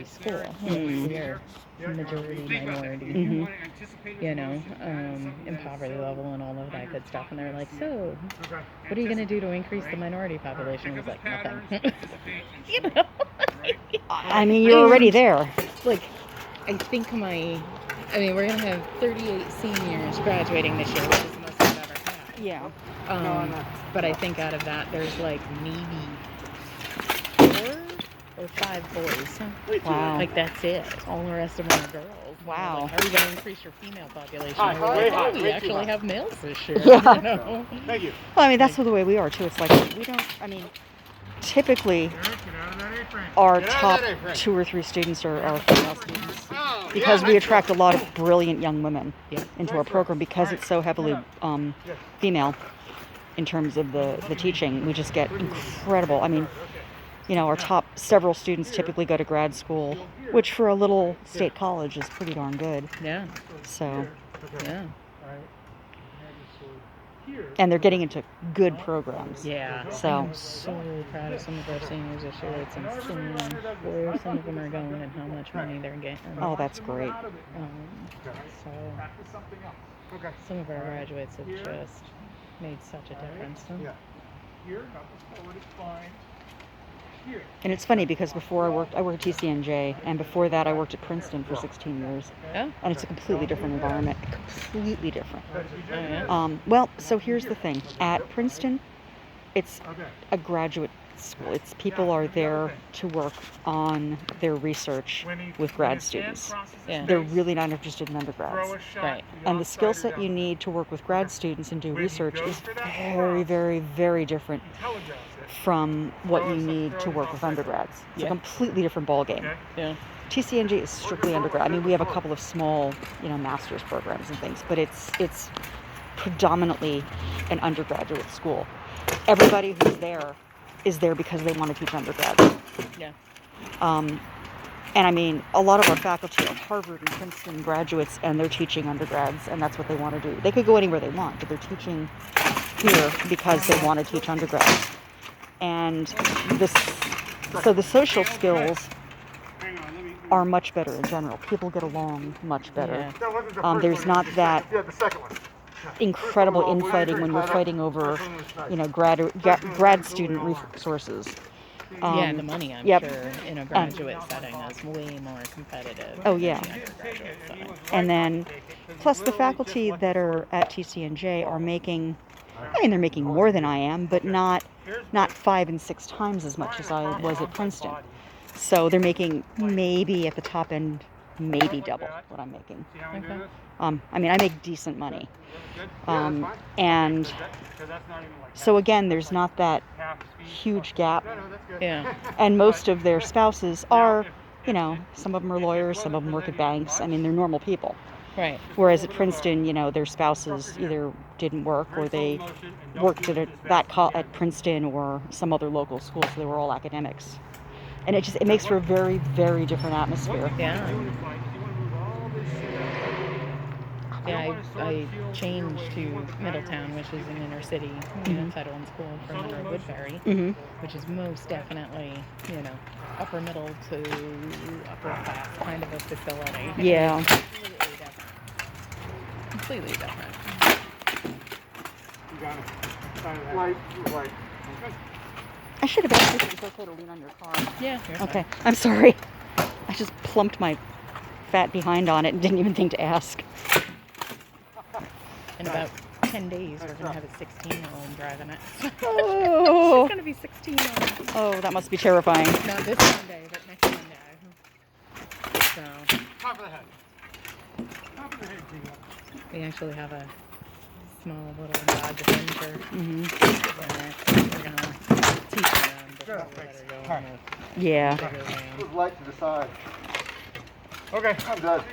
school. We are majority minority, in poverty level and all of that good stuff. And they're like, so, what are you going to do to increase the minority population? I was like, nothing. you know? I mean, you're already there. Like, I think we're going to have 38 seniors graduating this year, which is the most I've ever had. Yeah. But I think out of that, there's like maybe 4 or 5 boys. Wow. Like, that's it. All the rest of them are girls. Wow. Like, how are you going to increase your female population? And we're like, we actually have males this year. Yeah. Thank you. Well, I mean, that's the way we are, too. It's like, typically, our top 2 or 3 students are female students. Because we attract a lot of brilliant young women into our program because it's so heavily female in terms of the teaching. We just get incredible. I mean, our top several students typically go to grad school, which for a little state college is pretty darn good. Yeah. So. Yeah. And they're getting into good programs. Yeah. So. I'm so proud of some of our seniors this year. It's insane where some of them are going and how much money they're getting. Oh, that's great. So some of our graduates have just made such a difference. And it's funny because before I worked at TCNJ, and before that I worked at Princeton for 16 years. Oh. And it's a completely different environment. Completely different. Oh, yeah? Well, so here's the thing. At Princeton, it's a graduate school. It's people are there to work on their research with grad students. Yeah. They're really not interested in undergrads. Right. And the skill set you need to work with grad students and do research is very, very, very different from what you need to work with undergrads. It's a completely different ballgame. Yeah. TCNG is strictly undergrad. I mean, we have a couple of small, master's programs and things, but it's predominantly an undergraduate school. Everybody who's there is there because they want to teach undergrads. Yeah. And I mean, a lot of our faculty are Harvard and Princeton graduates, and they're teaching undergrads, and that's what they want to do. They could go anywhere they want, but they're teaching here because they want to teach undergrads. And so the social skills are much better in general. People get along much better. Yeah. There's not that incredible infighting when you're fighting over, grad student resources. And the money, I'm sure, in a graduate setting is way more competitive. Oh, yeah. Than the undergraduate setting. And then, plus the faculty that are at TCNJ are making, they're making more than I am, but not 5 and 6 times as much as I was at Princeton. So they're making maybe at the top end, maybe double what I'm making. Okay. I make decent money. And so again, there's not that huge gap. Yeah. And most of their spouses are, some of them are lawyers, some of them work at banks. I mean, they're normal people. Right. Whereas at Princeton, their spouses either didn't work or they worked at Princeton or some other local school, so they were all academics. And it makes for a very, very different atmosphere. Yeah. Yeah, I changed to Middletown, which is an inner city Title I school from Monroe Woodbury, which is most definitely, upper middle to upper class kind of a facility. Yeah. Completely different. You got it. Right. I should have asked if it was okay to lean on your car. Yeah. Okay. I'm sorry. I just plumped my fat behind on it and didn't even think to ask. In about 10 days, we're going to have a 16-year-old driving it. Oh. She's going to be 16 now. Oh, that must be terrifying. Not this Monday, but next Monday. So, Top of the head. Top of the head, Gina. we actually have a small little Dodge Avenger. We're going to teach them before we let her go on Yeah. the bigger van. It was light to the side. Okay, I'm done.